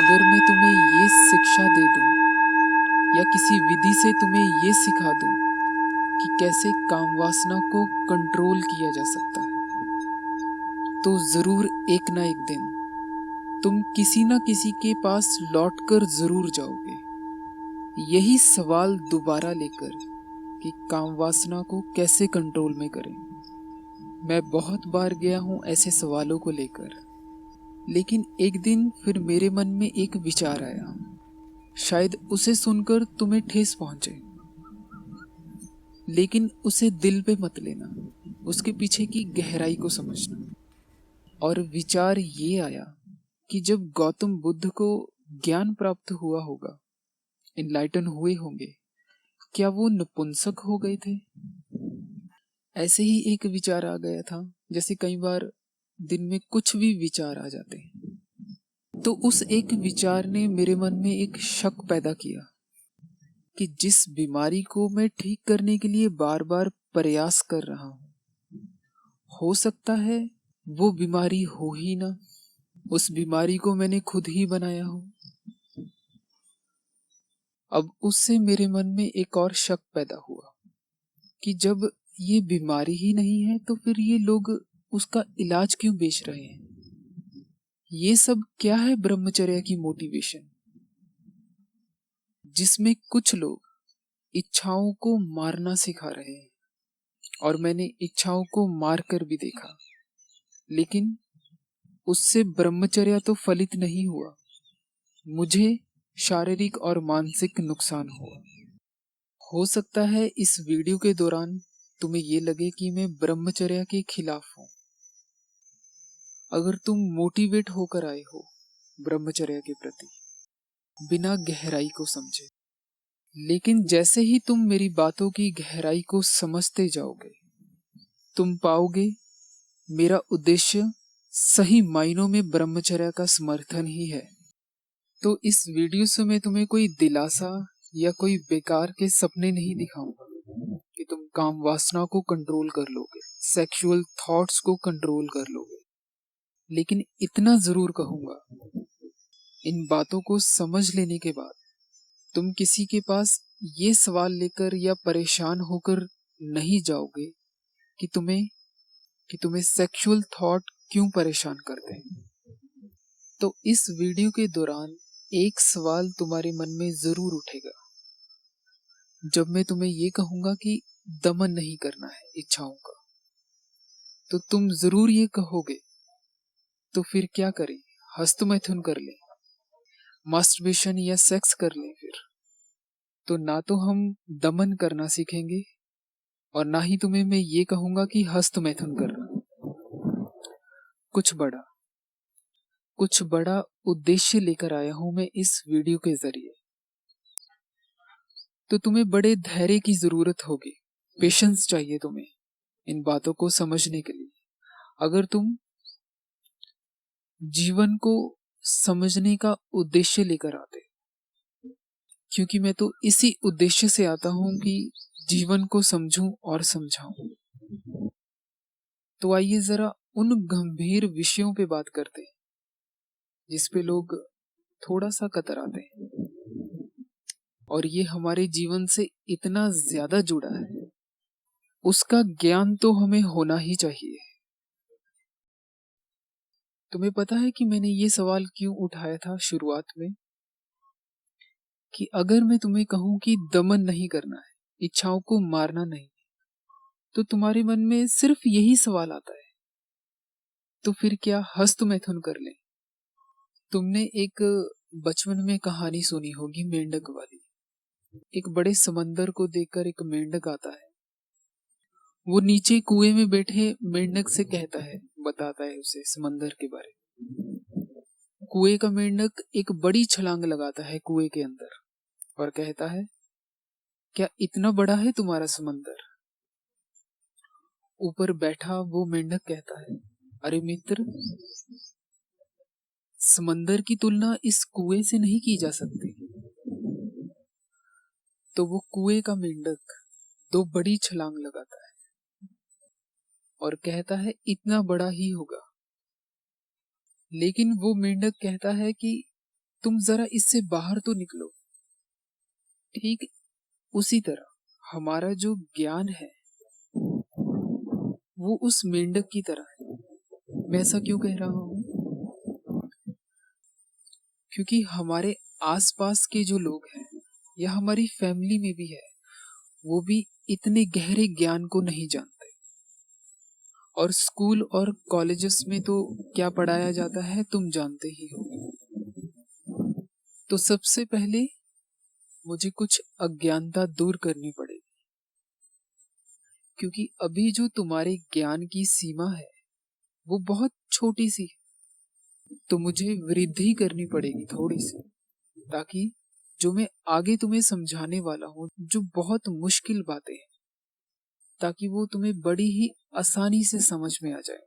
अगर मैं तुम्हें ये शिक्षा दे दूं या किसी विधि से तुम्हें ये सिखा दूं कि कैसे काम वासना को कंट्रोल किया जा सकता है, तो जरूर एक ना एक दिन तुम किसी ना किसी के पास लौटकर जरूर जाओगे, यही सवाल दोबारा लेकर कि काम वासना को कैसे कंट्रोल में करें। मैं बहुत बार गया हूं ऐसे सवालों को लेकर, लेकिन एक दिन फिर मेरे मन में एक विचार आया। शायद उसे सुनकर तुम्हें ठेस पहुंचे, लेकिन उसे दिल पे मत लेना, उसके पीछे की गहराई को समझना। और विचार ये आया कि जब गौतम बुद्ध को ज्ञान प्राप्त हुआ होगा, इनलाइटन हुए होंगे, क्या वो नपुंसक हो गए थे? ऐसे ही एक विचार आ गया था, जैसे कई बार दिन में कुछ भी विचार आ जाते हैं। तो उस एक विचार ने मेरे मन में एक शक पैदा किया कि जिस बीमारी को मैं ठीक करने के लिए बार बार प्रयास कर रहा हूं, हो सकता है वो बीमारी हो ही ना, उस बीमारी को मैंने खुद ही बनाया हो। अब उससे मेरे मन में एक और शक पैदा हुआ कि जब ये बीमारी ही नहीं है तो फिर ये लोग उसका इलाज क्यों बेच रहे हैं? ये सब क्या है ब्रह्मचर्य की मोटिवेशन, जिसमें कुछ लोग इच्छाओं को मारना सिखा रहे हैं। और मैंने इच्छाओं को मार कर भी देखा, लेकिन उससे ब्रह्मचर्य तो फलित नहीं हुआ, मुझे शारीरिक और मानसिक नुकसान हुआ। हो सकता है इस वीडियो के दौरान तुम्हें ये लगे कि मैं ब्रह्मचर्य के खिलाफ हूं। अगर तुम मोटिवेट होकर आए हो ब्रह्मचर्य के प्रति बिना गहराई को समझे, लेकिन जैसे ही तुम मेरी बातों की गहराई को समझते जाओगे, तुम पाओगे मेरा उद्देश्य सही मायनों में ब्रह्मचर्य का समर्थन ही है। तो इस वीडियो से मैं तुम्हें कोई दिलासा या कोई बेकार के सपने नहीं दिखाऊंगा कि तुम काम वासना को कंट्रोल कर लोगे, सेक्सुअल थॉट्स को कंट्रोल कर लोगे। लेकिन इतना जरूर कहूंगा, इन बातों को समझ लेने के बाद तुम किसी के पास ये सवाल लेकर या परेशान होकर नहीं जाओगे कि तुम्हें सेक्सुअल थॉट क्यों परेशान करते हैं। तो इस वीडियो के दौरान एक सवाल तुम्हारे मन में जरूर उठेगा, जब मैं तुम्हें ये कहूंगा कि दमन नहीं करना है इच्छाओं का, तो तुम जरूर ये कहोगे, तो फिर क्या करें? हस्तमैथुन कर लें, मास्टरबेशन या सेक्स कर लें? फिर तो ना तो हम दमन करना सीखेंगे और ना ही तुम्हें मैं ये कहूंगा कि हस्तमैथुन करना। कुछ बड़ा कुछ बड़ा उद्देश्य लेकर आया हूं मैं इस वीडियो के जरिए। तो तुम्हें बड़े धैर्य की जरूरत होगी, पेशेंस चाहिए तुम्हें इन बातों को समझने के लिए, अगर तुम जीवन को समझने का उद्देश्य लेकर आते। क्योंकि मैं तो इसी उद्देश्य से आता हूं कि जीवन को समझूं और समझाऊं। तो आइए जरा उन गंभीर विषयों पे बात करते हैं जिस पे लोग थोड़ा सा कतराते हैं, और ये हमारे जीवन से इतना ज्यादा जुड़ा है, उसका ज्ञान तो हमें होना ही चाहिए। तुम्हें पता है कि मैंने ये सवाल क्यों उठाया था शुरुआत में, कि अगर मैं तुम्हें कहूं कि दमन नहीं करना है, इच्छाओं को मारना नहीं, तो तुम्हारे मन में सिर्फ यही सवाल आता है, तो फिर क्या हस्तमैथुन कर लें? तुमने एक बचपन में कहानी सुनी होगी मेंढक वाली। एक बड़े समंदर को देखकर एक मेंढक आता है, वो नीचे कुएं में बैठे मेंढक से कहता है, बताता है उसे समंदर के बारे में। कुएं का मेंढक एक बड़ी छलांग लगाता है कुएं के अंदर और कहता है, क्या इतना बड़ा है तुम्हारा समंदर? ऊपर बैठा वो मेंढक कहता है, अरे मित्र, समंदर की तुलना इस कुएं से नहीं की जा सकती। तो वो कुएं का मेंढक दो बड़ी छलांग लगाता है और कहता है, इतना बड़ा ही होगा। लेकिन वो मेंढक कहता है कि तुम जरा इससे बाहर तो निकलो। ठीक उसी तरह हमारा जो ज्ञान है वो उस मेंढक की तरह है। मैं ऐसा क्यों कह रहा हूँ? क्योंकि हमारे आसपास के जो लोग हैं या हमारी फैमिली में भी है, वो भी इतने गहरे ज्ञान को नहीं जानते। और स्कूल और कॉलेजेस में तो क्या पढ़ाया जाता है तुम जानते ही हो। तो सबसे पहले मुझे कुछ अज्ञानता दूर करनी पड़ेगी, क्योंकि अभी जो तुम्हारे ज्ञान की सीमा है वो बहुत छोटी सी है। तो मुझे वृद्धि करनी पड़ेगी थोड़ी सी, ताकि जो मैं आगे तुम्हें समझाने वाला हूँ, जो बहुत मुश्किल बातें हैं, ताकि वो तुम्हें बड़ी ही आसानी से समझ में आ जाए।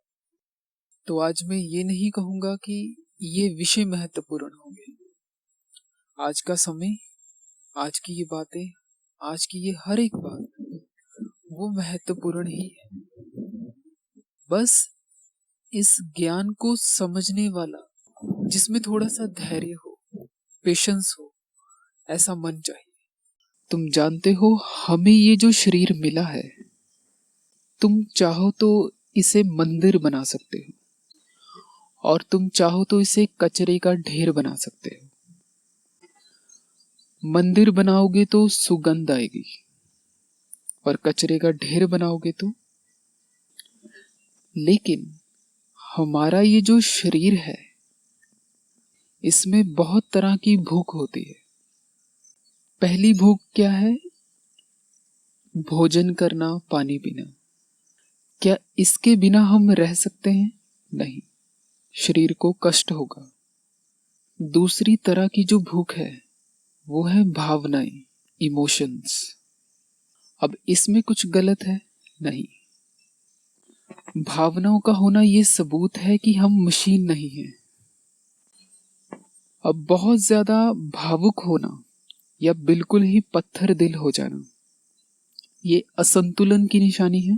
तो आज मैं ये नहीं कहूंगा कि ये विषय महत्वपूर्ण होंगे। आज का समय, आज की ये बातें, आज की ये हर एक बात वो महत्वपूर्ण ही है। बस इस ज्ञान को समझने वाला, जिसमें थोड़ा सा धैर्य हो, पेशेंस हो, ऐसा मन चाहिए। तुम जानते हो, हमें ये जो शरीर मिला है, तुम चाहो तो इसे मंदिर बना सकते हो और तुम चाहो तो इसे कचरे का ढेर बना सकते हो। मंदिर बनाओगे तो सुगंध आएगी और कचरे का ढेर बनाओगे तो। लेकिन हमारा ये जो शरीर है, इसमें बहुत तरह की भूख होती है। पहली भूख क्या है? भोजन करना, पानी पीना। क्या इसके बिना हम रह सकते हैं? नहीं, शरीर को कष्ट होगा। दूसरी तरह की जो भूख है वो है भावनाएं, इमोशंस। अब इसमें कुछ गलत है? नहीं। भावनाओं का होना ये सबूत है कि हम मशीन नहीं हैं। अब बहुत ज्यादा भावुक होना या बिल्कुल ही पत्थर दिल हो जाना, ये असंतुलन की निशानी है।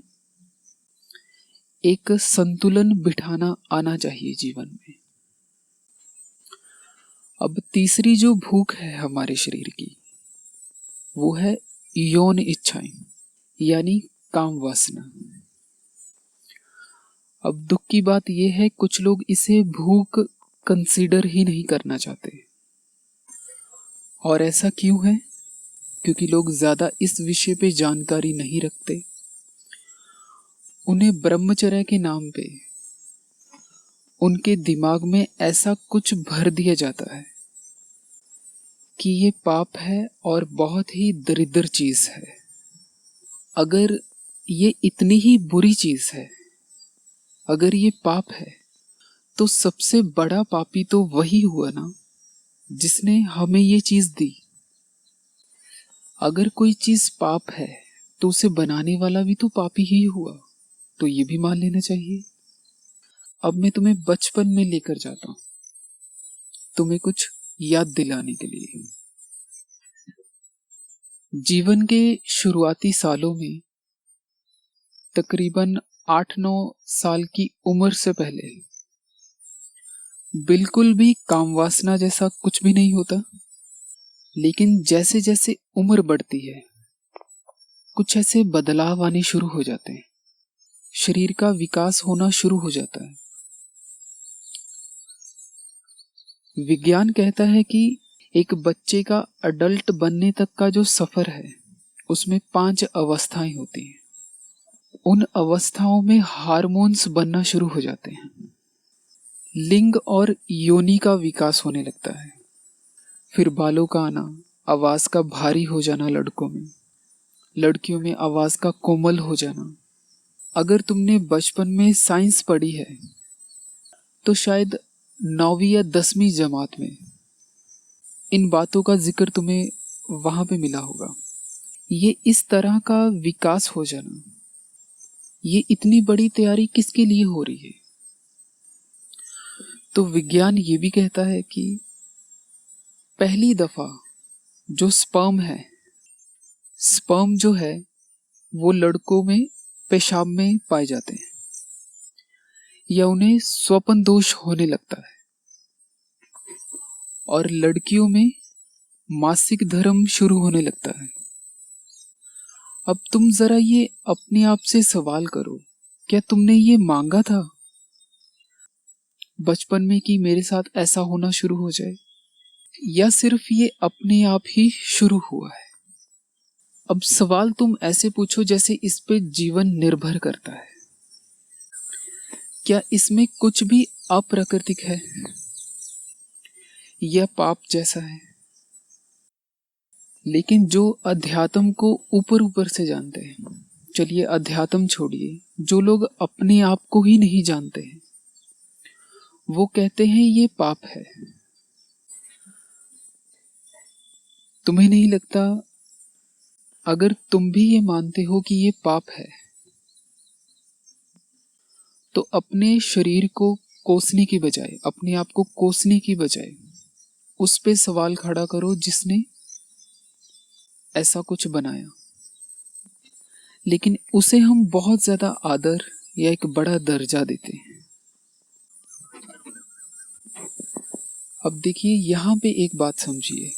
एक संतुलन बिठाना आना चाहिए जीवन में। अब तीसरी जो भूख है हमारे शरीर की, वो है यौन इच्छाएं, यानी काम वासना। अब दुख की बात यह है, कुछ लोग इसे भूख कंसीडर ही नहीं करना चाहते। और ऐसा क्यों है? क्योंकि लोग ज्यादा इस विषय पे जानकारी नहीं रखते। उन्हें ब्रह्मचर्य के नाम पे उनके दिमाग में ऐसा कुछ भर दिया जाता है कि ये पाप है और बहुत ही दरिद्र चीज है। अगर ये इतनी ही बुरी चीज है, अगर ये पाप है, तो सबसे बड़ा पापी तो वही हुआ ना जिसने हमें ये चीज दी। अगर कोई चीज पाप है तो उसे बनाने वाला भी तो पापी ही हुआ, तो ये भी मान लेना चाहिए। अब मैं तुम्हें बचपन में लेकर जाता हूं, तुम्हें कुछ याद दिलाने के लिए। जीवन के शुरुआती सालों में, तकरीबन 8-9 साल की उम्र से पहले, बिल्कुल भी काम वासना जैसा कुछ भी नहीं होता। लेकिन जैसे जैसे उम्र बढ़ती है, कुछ ऐसे बदलाव आने शुरू हो जाते हैं, शरीर का विकास होना शुरू हो जाता है। विज्ञान कहता है कि एक बच्चे का अडल्ट बनने तक का जो सफर है, उसमें 5 अवस्थाएं होती हैं। उन अवस्थाओं में हार्मोन्स बनना शुरू हो जाते हैं। लिंग और योनि का विकास होने लगता है। फिर बालों का आना, आवाज का भारी हो जाना लड़कों में, लड़कियों में आवाज का कोमल हो जाना। अगर तुमने बचपन में साइंस पढ़ी है तो शायद 9वीं या 10वीं जमात में इन बातों का जिक्र तुम्हें वहां पे मिला होगा। ये इस तरह का विकास हो जाना, ये इतनी बड़ी तैयारी किसके लिए हो रही है? तो विज्ञान ये भी कहता है कि पहली दफा जो स्पर्म है, स्पर्म जो है वो लड़कों में पेशाब में पाए जाते हैं या उन्हें स्वपन दोष होने लगता है। और लड़कियों में मासिक धर्म शुरू होने लगता है। अब तुम जरा ये अपने आप से सवाल करो, क्या तुमने ये मांगा था बचपन में कि मेरे साथ ऐसा होना शुरू हो जाए, या सिर्फ ये अपने आप ही शुरू हुआ है? अब सवाल तुम ऐसे पूछो जैसे इस पे जीवन निर्भर करता है। क्या इसमें कुछ भी अप्राकृतिक है या पाप जैसा है? लेकिन जो अध्यात्म को ऊपर ऊपर से जानते हैं, चलिए अध्यात्म छोड़िए, जो लोग अपने आप को ही नहीं जानते हैं, वो कहते हैं ये पाप है। तुम्हें नहीं लगता अगर तुम भी ये मानते हो कि ये पाप है, तो अपने शरीर को कोसने की बजाय, अपने आप को कोसने की बजाय उस पे सवाल खड़ा करो जिसने ऐसा कुछ बनाया। लेकिन उसे हम बहुत ज्यादा आदर या एक बड़ा दर्जा देते हैं। अब देखिए, यहाँ पे एक बात समझिए,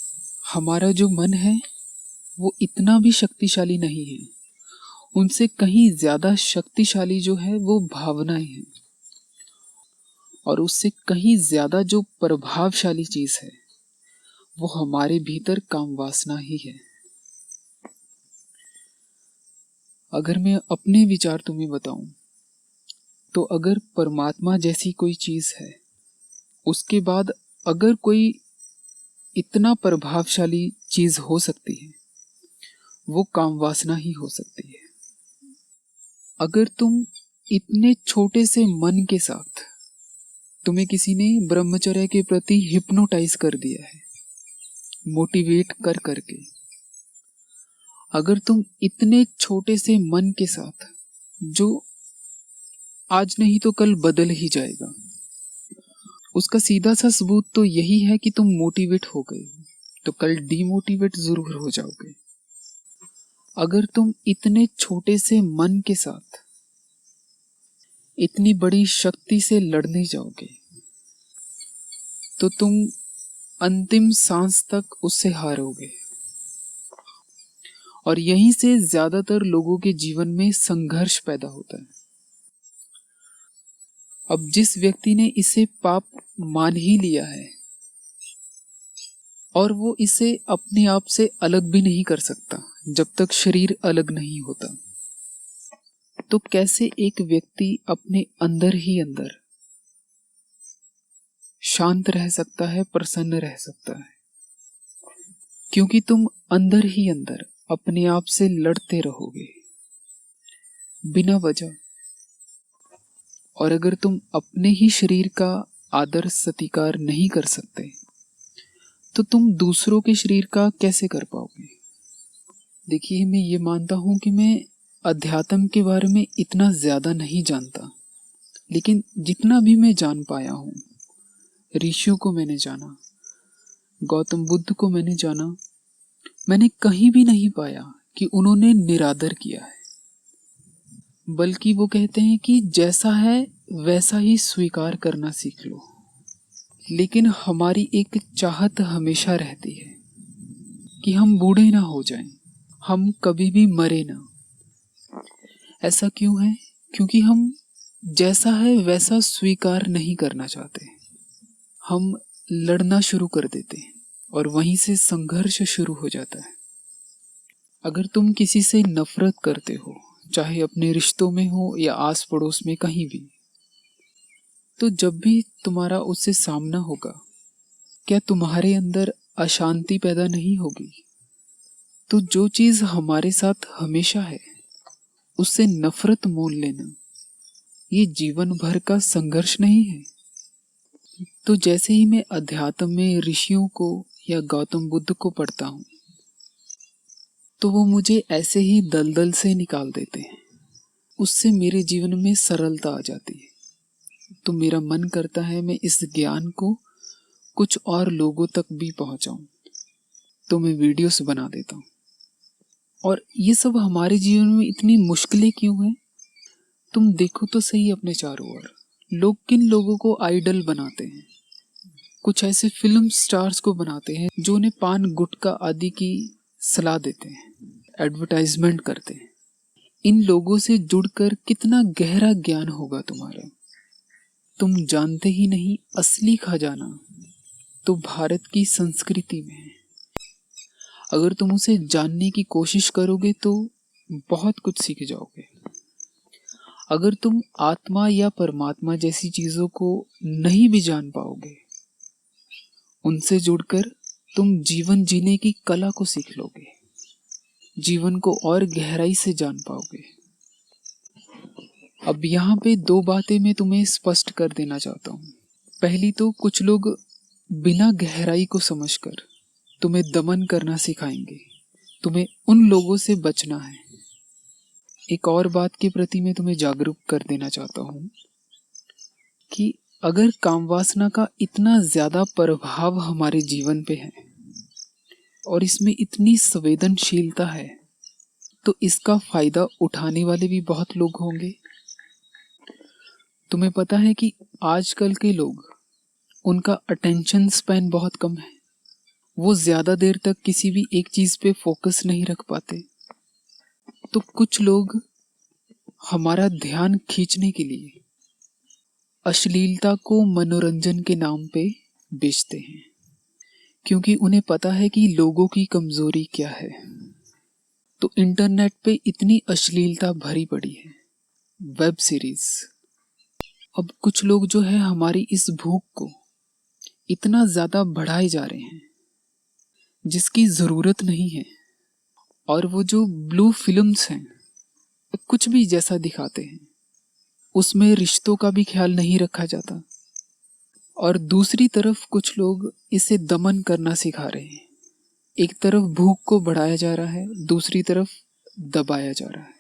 हमारा जो मन है वो इतना भी शक्तिशाली नहीं है। उनसे कहीं ज्यादा शक्तिशाली जो है वो भावनाएं हैं, और उससे कहीं ज्यादा जो प्रभावशाली चीज है वो हमारे भीतर काम वासना ही है। अगर मैं अपने विचार तुम्हें बताऊं, तो अगर परमात्मा जैसी कोई चीज है, उसके बाद अगर कोई इतना प्रभावशाली चीज हो सकती है, वो काम वासना ही हो सकती है। अगर तुम इतने छोटे से मन के साथ, तुम्हें किसी ने ब्रह्मचर्य के प्रति हिप्नोटाइज कर दिया है, मोटिवेट कर करके, अगर तुम इतने छोटे से मन के साथ, जो आज नहीं तो कल बदल ही जाएगा, उसका सीधा सा सबूत तो यही है कि तुम मोटिवेट हो गए हो, तो कल डीमोटिवेट जरूर हो जाओगे। अगर तुम इतने छोटे से मन के साथ इतनी बड़ी शक्ति से लड़ने जाओगे, तो तुम अंतिम सांस तक उससे हारोगे। और यहीं से ज्यादातर लोगों के जीवन में संघर्ष पैदा होता है। अब जिस व्यक्ति ने इसे पाप मान ही लिया है और वो इसे अपने आप से अलग भी नहीं कर सकता जब तक शरीर अलग नहीं होता, तो कैसे एक व्यक्ति अपने अंदर ही अंदर शांत रह सकता है, प्रसन्न रह सकता है? क्योंकि तुम अंदर ही अंदर अपने आप से लड़ते रहोगे बिना वजह। और अगर तुम अपने ही शरीर का आदर सत्कार नहीं कर सकते, तो तुम दूसरों के शरीर का कैसे कर पाओगे? देखिए, मैं ये मानता हूं कि मैं अध्यात्म के बारे में इतना ज्यादा नहीं जानता, लेकिन जितना भी मैं जान पाया हूं, ऋषियों को मैंने जाना, गौतम बुद्ध को मैंने जाना, मैंने कहीं भी नहीं पाया कि उन्होंने निरादर किया है। बल्कि वो कहते हैं कि जैसा है वैसा ही स्वीकार करना सीख लो। लेकिन हमारी एक चाहत हमेशा रहती है कि हम बूढ़े ना हो जाएं, हम कभी भी मरे ना। ऐसा क्यों है? क्योंकि हम जैसा है वैसा स्वीकार नहीं करना चाहते। हम लड़ना शुरू कर देते हैं और वहीं से संघर्ष शुरू हो जाता है। अगर तुम किसी से नफरत करते हो, चाहे अपने रिश्तों में हो या आस पड़ोस में कहीं भी, तो जब भी तुम्हारा उससे सामना होगा, क्या तुम्हारे अंदर अशांति पैदा नहीं होगी? तो जो चीज हमारे साथ हमेशा है, उससे नफरत मोल लेना, ये जीवन भर का संघर्ष नहीं है? तो जैसे ही मैं अध्यात्म में ऋषियों को या गौतम बुद्ध को पढ़ता हूँ, तो वो मुझे ऐसे ही दलदल से निकाल देते हैं। उससे मेरे जीवन में सरलता आ जाती है। तो मेरा मन करता है मैं इस ज्ञान को कुछ और लोगों तक भी पहुंचाऊं, तो मैं वीडियोस बना देता हूं। और ये सब हमारे जीवन में इतनी मुश्किलें क्यों हैं? तुम देखो तो सही अपने चारों ओर, लोग किन लोगों को आइडल बनाते हैं। कुछ ऐसे फिल्म स्टार्स को बनाते हैं जो उन्हें पान गुटखा आदि की सलाह देते हैं, एडवर्टाइजमेंट करते हैं। इन लोगों से जुड़कर कितना गहरा ज्ञान होगा तुम्हारा, तुम जानते ही नहीं। असली खजाना तो भारत की संस्कृति में है। अगर तुम उसे जानने की कोशिश करोगे तो बहुत कुछ सीख जाओगे। अगर तुम आत्मा या परमात्मा जैसी चीजों को नहीं भी जान पाओगे, उनसे जुड़कर तुम जीवन जीने की कला को सीख लोगे, जीवन को और गहराई से जान पाओगे। अब यहाँ पे दो बातें मैं तुम्हें स्पष्ट कर देना चाहता हूँ। पहली तो कुछ लोग बिना गहराई को समझकर तुम्हें दमन करना सिखाएंगे, तुम्हें उन लोगों से बचना है। एक और बात के प्रति मैं तुम्हें जागरूक कर देना चाहता हूँ कि अगर कामवासना का इतना ज्यादा प्रभाव हमारे जीवन पे है और इसमें इतनी संवेदनशीलता है, तो इसका फायदा उठाने वाले भी बहुत लोग होंगे। तुम्हें पता है कि आजकल के लोग, उनका अटेंशन स्पैन बहुत कम है। वो ज्यादा देर तक किसी भी एक चीज पे फोकस नहीं रख पाते। तो कुछ लोग हमारा ध्यान खींचने के लिए अश्लीलता को मनोरंजन के नाम पे बेचते हैं, क्योंकि उन्हें पता है कि लोगों की कमजोरी क्या है। तो इंटरनेट पे इतनी अश्लीलता भरी पड़ी है, वेब सीरीज। अब कुछ लोग जो है हमारी इस भूख को इतना ज्यादा बढ़ाए जा रहे हैं जिसकी जरूरत नहीं है। और वो जो ब्लू फिल्म्स हैं, कुछ भी जैसा दिखाते हैं, उसमें रिश्तों का भी ख्याल नहीं रखा जाता। और दूसरी तरफ कुछ लोग इसे दमन करना सिखा रहे हैं। एक तरफ भूख को बढ़ाया जा रहा है, दूसरी तरफ दबाया जा रहा है।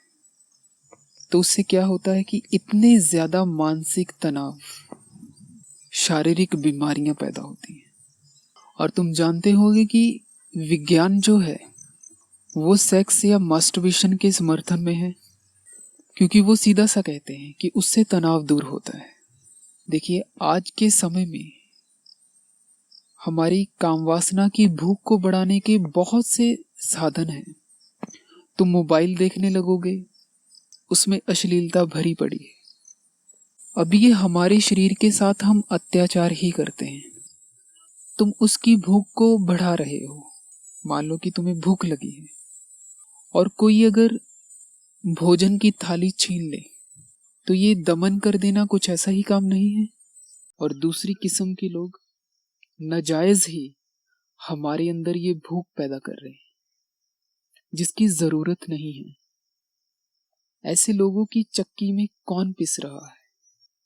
तो उससे क्या होता है कि इतने ज्यादा मानसिक तनाव, शारीरिक बीमारियां पैदा होती हैं। और तुम जानते होगे कि विज्ञान जो है वो सेक्स या मास्टरबेशन के समर्थन में है, क्योंकि वो सीधा सा कहते हैं कि उससे तनाव दूर होता है। देखिए, आज के समय में हमारी कामवासना की भूख को बढ़ाने के बहुत से साधन हैं। तुम मोबाइल देखने लगोगे, उसमें अश्लीलता भरी पड़ी है। अब ये हमारे शरीर के साथ हम अत्याचार ही करते हैं। तुम उसकी भूख को बढ़ा रहे हो। मान लो कि तुम्हें भूख लगी है और कोई अगर भोजन की थाली छीन ले, तो ये दमन कर देना कुछ ऐसा ही काम नहीं है। और दूसरी किस्म के लोग नाजायज ही हमारे अंदर ये भूख पैदा कर रहे हैं जिसकी जरूरत नहीं है। ऐसे लोगों की चक्की में कौन पिस रहा है?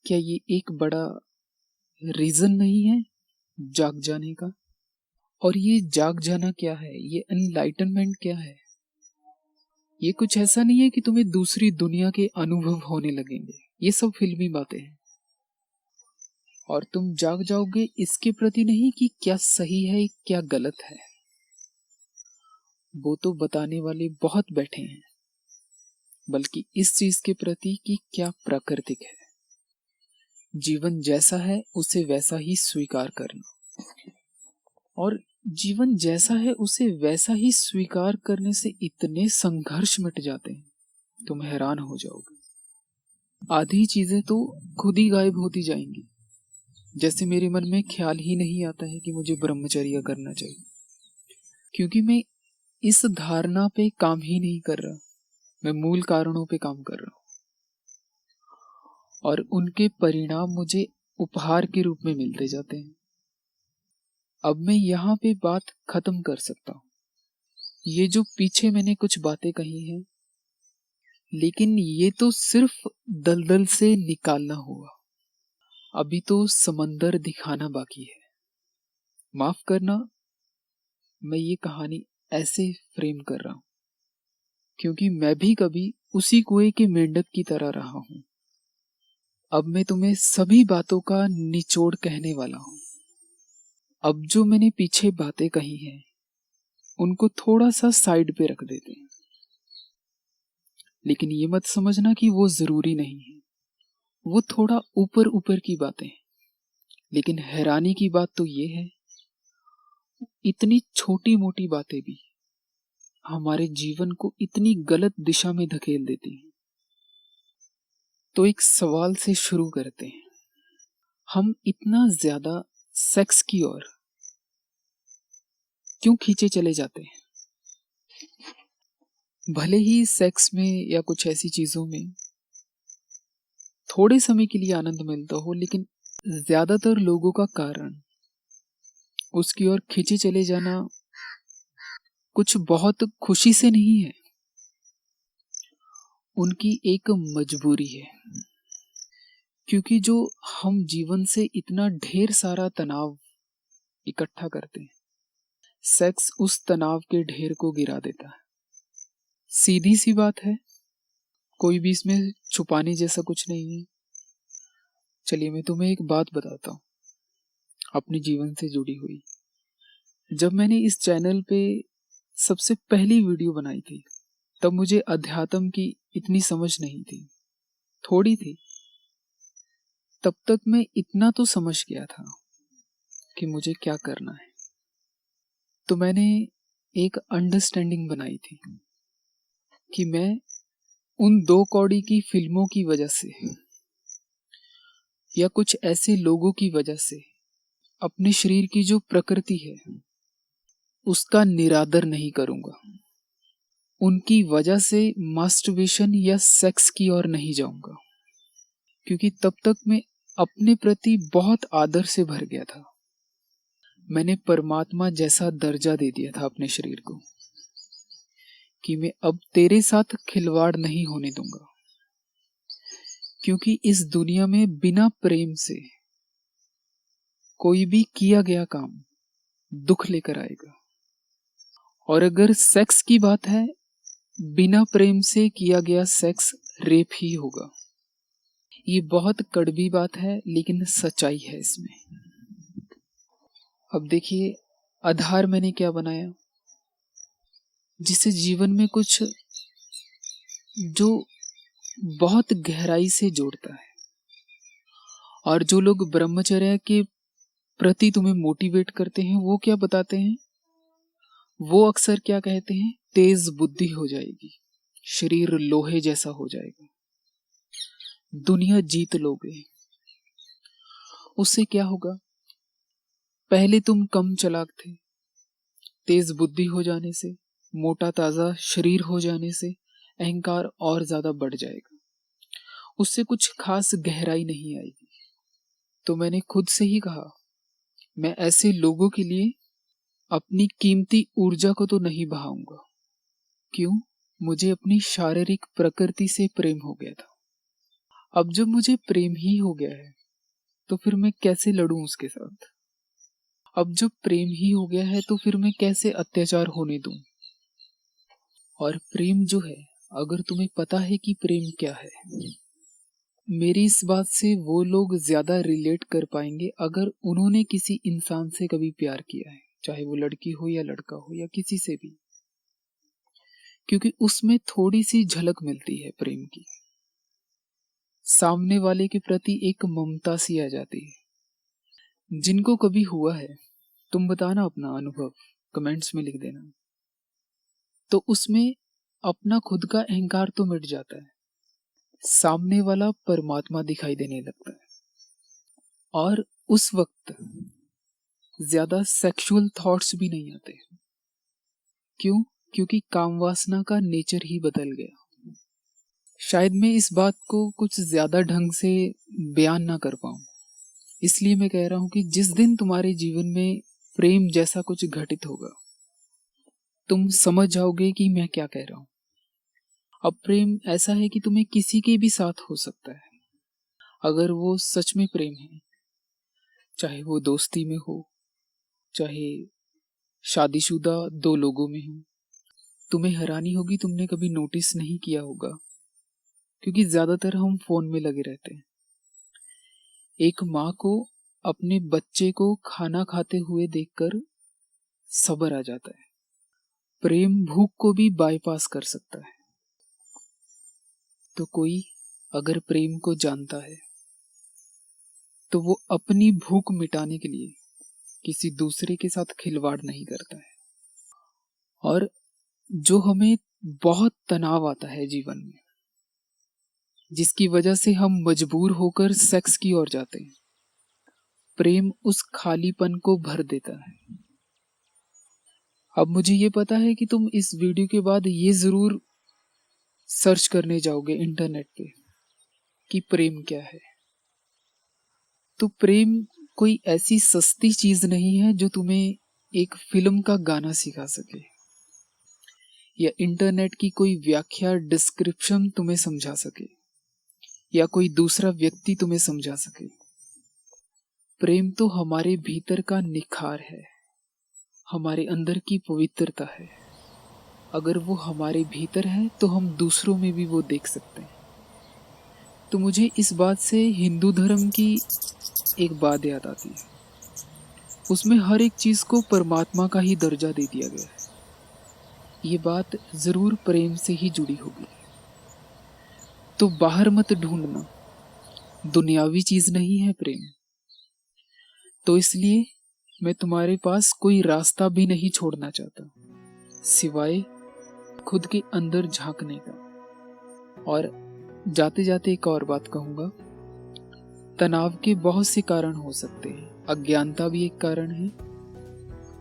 क्या ये एक बड़ा रीजन नहीं है जाग जाने का? और ये जाग जाना क्या है, ये एनलाइटनमेंट क्या है? ये कुछ ऐसा नहीं है कि तुम्हें दूसरी दुनिया के अनुभव होने लगेंगे। ये सब फिल्मी बातें हैं। और तुम जाग जाओगे इसके प्रति नहीं कि क्या सही है क्या गलत है, वो तो बताने वाले बहुत बैठे हैं, बल्कि इस चीज के प्रति कि क्या प्राकृतिक है। जीवन जैसा है उसे वैसा ही स्वीकार करना। और जीवन जैसा है उसे वैसा ही स्वीकार करने से इतने संघर्ष मिट जाते हैं, तुम हैरान हो जाओगे। आधी चीजें तो खुद ही गायब होती जाएंगी। जैसे मेरे मन में ख्याल ही नहीं आता है कि मुझे ब्रह्मचर्य करना चाहिए, क्योंकि मैं इस धारणा पे काम ही नहीं कर रहा। मैं मूल कारणों पे काम कर रहा हूं और उनके परिणाम मुझे उपहार के रूप में मिलते जाते हैं। अब मैं यहाँ पे बात खत्म कर सकता हूँ। ये जो पीछे मैंने कुछ बातें कही हैं, लेकिन ये तो सिर्फ दलदल से निकालना हुआ। अभी तो समंदर दिखाना बाकी है। माफ करना, मैं ये कहानी ऐसे फ्रेम कर रहा हूं क्योंकि मैं भी कभी उसी कुएं के मेंढक की तरह रहा हूं। अब मैं तुम्हें सभी बातों का निचोड़ कहने वाला हूं। अब जो मैंने पीछे बातें कही हैं उनको थोड़ा सा साइड पे रख देते हैं, लेकिन ये मत समझना कि वो जरूरी नहीं है। वो थोड़ा ऊपर ऊपर की बातें हैं, लेकिन हैरानी की बात तो ये है, इतनी छोटी मोटी बातें भी हमारे जीवन को इतनी गलत दिशा में धकेल देती हैं। तो एक सवाल से शुरू करते हैं, हम इतना ज्यादा सेक्स की ओर क्यों खींचे चले जाते हैं? भले ही सेक्स में या कुछ ऐसी चीजों में थोड़े समय के लिए आनंद मिलता हो, लेकिन ज्यादातर लोगों का कारण उसकी ओर खींचे चले जाना कुछ बहुत खुशी से नहीं है, उनकी एक मजबूरी है। क्योंकि जो हम जीवन से इतना ढेर सारा तनाव इकट्ठा करते हैं, सेक्स उस तनाव के ढेर को गिरा देता है। सीधी सी बात है, कोई भी इसमें छुपाने जैसा कुछ नहीं है। चलिए मैं तुम्हें एक बात बताता हूँ अपने जीवन से जुड़ी हुई। जब मैंने इस चैनल पे सबसे पहली वीडियो बनाई थी, तब मुझे अध्यात्म की इतनी समझ नहीं थी, थोड़ी थी। तब तक मैं इतना तो समझ गया था कि मुझे क्या करना है। तो मैंने एक अंडरस्टैंडिंग बनाई थी कि मैं उन दो कौड़ी की फिल्मों की वजह से या कुछ ऐसे लोगों की वजह से अपने शरीर की जो प्रकृति है उसका निरादर नहीं करूंगा। उनकी वजह से मास्टरबेशन या सेक्स की ओर नहीं जाऊंगा, क्योंकि तब तक मैं अपने प्रति बहुत आदर से भर गया था। मैंने परमात्मा जैसा दर्जा दे दिया था अपने शरीर को कि मैं अब तेरे साथ खिलवाड़ नहीं होने दूंगा, क्योंकि इस दुनिया में बिना प्रेम से कोई भी किया गया काम दुख लेकर आएगा। और अगर सेक्स की बात है, बिना प्रेम से किया गया सेक्स रेप ही होगा। ये बहुत कड़वी बात है, लेकिन सच्चाई है इसमें। अब देखिए, आधार मैंने क्या बनाया, जिससे जीवन में कुछ जो बहुत गहराई से जोड़ता है। और जो लोग ब्रह्मचर्य के प्रति तुम्हें मोटिवेट करते हैं, वो क्या बताते हैं? वो अक्सर क्या कहते हैं? तेज बुद्धि हो जाएगी, शरीर लोहे जैसा हो जाएगा, दुनिया जीत लोगे। उससे क्या होगा? पहले तुम कम चालाक थे, तेज बुद्धि हो जाने से, मोटा ताजा शरीर हो जाने से अहंकार और ज्यादा बढ़ जाएगा। उससे कुछ खास गहराई नहीं आएगी। तो मैंने खुद से ही कहा, मैं ऐसे लोगों के लिए अपनी कीमती ऊर्जा को तो नहीं बहाऊंगा। क्यों? मुझे अपनी शारीरिक प्रकृति से प्रेम हो गया था। अब जब मुझे प्रेम ही हो गया है, तो फिर मैं कैसे लड़ूं उसके साथ? अब जब प्रेम ही हो गया है, तो फिर मैं कैसे अत्याचार होने दूं? और प्रेम जो है, अगर तुम्हें पता है कि प्रेम क्या है, मेरी इस बात से वो लोग ज्यादा रिलेट कर पाएंगे अगर उन्होंने किसी इंसान से कभी प्यार किया है, चाहे वो लड़की हो या लड़का हो या किसी से भी। क्योंकि उसमें थोड़ी सी झलक मिलती है प्रेम की, सामने वाले के प्रति एक ममता सी आ जाती है। जिनको कभी हुआ है, तुम बताना अपना अनुभव, कमेंट्स में लिख देना। तो उसमें अपना खुद का अहंकार तो मिट जाता है, सामने वाला परमात्मा दिखाई देने लगता है। और उस वक्त ज्यादा सेक्सुअल थॉट्स भी नहीं आते। क्यों? क्योंकि काम वासना का नेचर ही बदल गया। शायद मैं इस बात को कुछ ज्यादा ढंग से बयान ना कर पाऊं, इसलिए मैं कह रहा हूं कि जिस दिन तुम्हारे जीवन में प्रेम जैसा कुछ घटित होगा, तुम समझ जाओगे कि मैं क्या कह रहा हूं। अब प्रेम ऐसा है कि तुम्हें किसी के भी साथ हो सकता है, अगर वो सच में प्रेम है, चाहे वो दोस्ती में हो, चाहे शादीशुदा दो लोगों में हो। तुम्हें हैरानी होगी, तुमने कभी नोटिस नहीं किया होगा, क्योंकि ज्यादातर हम फोन में लगे रहते हैं। एक माँ को अपने बच्चे को खाना खाते हुए देखकर सब्र आ जाता है। प्रेम भूख को भी बाईपास कर सकता है। तो कोई अगर प्रेम को जानता है, तो वो अपनी भूख मिटाने के लिए किसी दूसरे के साथ खिलवाड़ नहीं करता है। और जो हमें बहुत तनाव आता है जीवन में, जिसकी वजह से हम मजबूर होकर सेक्स की ओर जाते हैं, प्रेम उस खालीपन को भर देता है। अब मुझे ये पता है कि तुम इस वीडियो के बाद ये जरूर सर्च करने जाओगे इंटरनेट पे कि प्रेम क्या है। तो प्रेम कोई ऐसी सस्ती चीज नहीं है जो तुम्हें एक फिल्म का गाना सिखा सके, या इंटरनेट की कोई व्याख्या डिस्क्रिप्शन तुम्हें समझा सके, या कोई दूसरा व्यक्ति तुम्हें समझा सके। प्रेम तो हमारे भीतर का निखार है, हमारे अंदर की पवित्रता है। अगर वो हमारे भीतर है तो हम दूसरों में भी वो देख सकते हैं। तो मुझे इस बात से हिंदू धर्म की एक बात याद आती है। उसमें हर एक चीज को परमात्मा का ही दर्जा दे दिया गया है। ये बात जरूर प्रेम से ही जुड़ी होगी। तो बाहर मत ढूंढना, दुनियावी चीज नहीं है प्रेम। तो इसलिए मैं तुम्हारे पास कोई रास्ता भी नहीं छोड़ना चाहता सिवाय खुद के अंदर झांकने का। और जाते जाते एक और बात कहूंगा, तनाव के बहुत से कारण हो सकते हैं। अज्ञानता भी एक कारण है,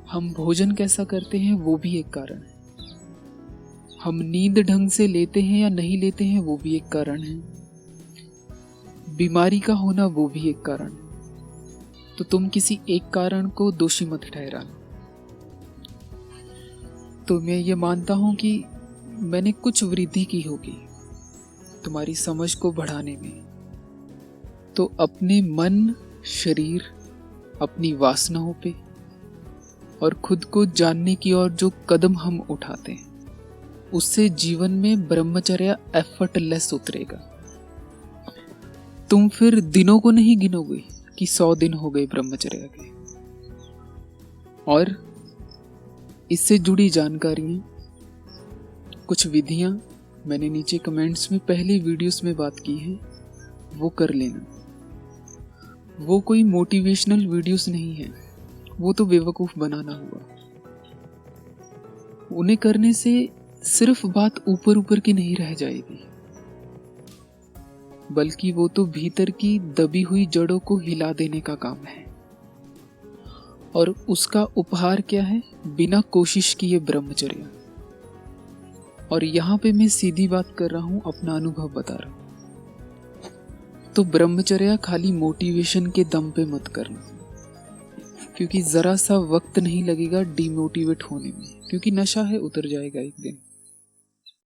हम भोजन कैसा करते हैं वो भी एक कारण है, हम नींद ढंग से लेते हैं या नहीं लेते हैं वो भी एक कारण है, बीमारी का होना वो भी एक कारण है। तो तुम किसी एक कारण को दोषी मत ठहराना। तो मैं ये मानता हूं कि मैंने कुछ वृद्धि की होगी तुम्हारी समझ को बढ़ाने में। तो अपने मन, शरीर, अपनी वासनाओं पे और खुद को जानने की ओर जो कदम हम उठाते हैं, उससे जीवन में ब्रह्मचर्य एफर्टलेस उतरेगा। तुम फिर दिनों को नहीं गिनोगे कि 100 दिन हो गए ब्रह्मचर्य के। और इससे जुड़ी जानकारियां, कुछ विधियां मैंने नीचे कमेंट्स में पहले वीडियोस में बात की है, वो कर लेना। वो कोई मोटिवेशनल वीडियोस नहीं है, वो तो बेवकूफ बनाना हुआ। उन्हें करने से सिर्फ बात ऊपर ऊपर की नहीं रह जाएगी, बल्कि वो तो भीतर की दबी हुई जड़ों को हिला देने का काम है। और उसका उपहार क्या है? बिना कोशिश किए ब्रह्मचर्य। और यहाँ पे मैं सीधी बात कर रहा हूँ, अपना अनुभव बता रहा हूँ। तो ब्रह्मचर्य खाली मोटिवेशन के दम पे मत करना, क्योंकि जरा सा वक्त नहीं लगेगा डिमोटिवेट होने में, क्योंकि नशा है, उतर जाएगा एक दिन।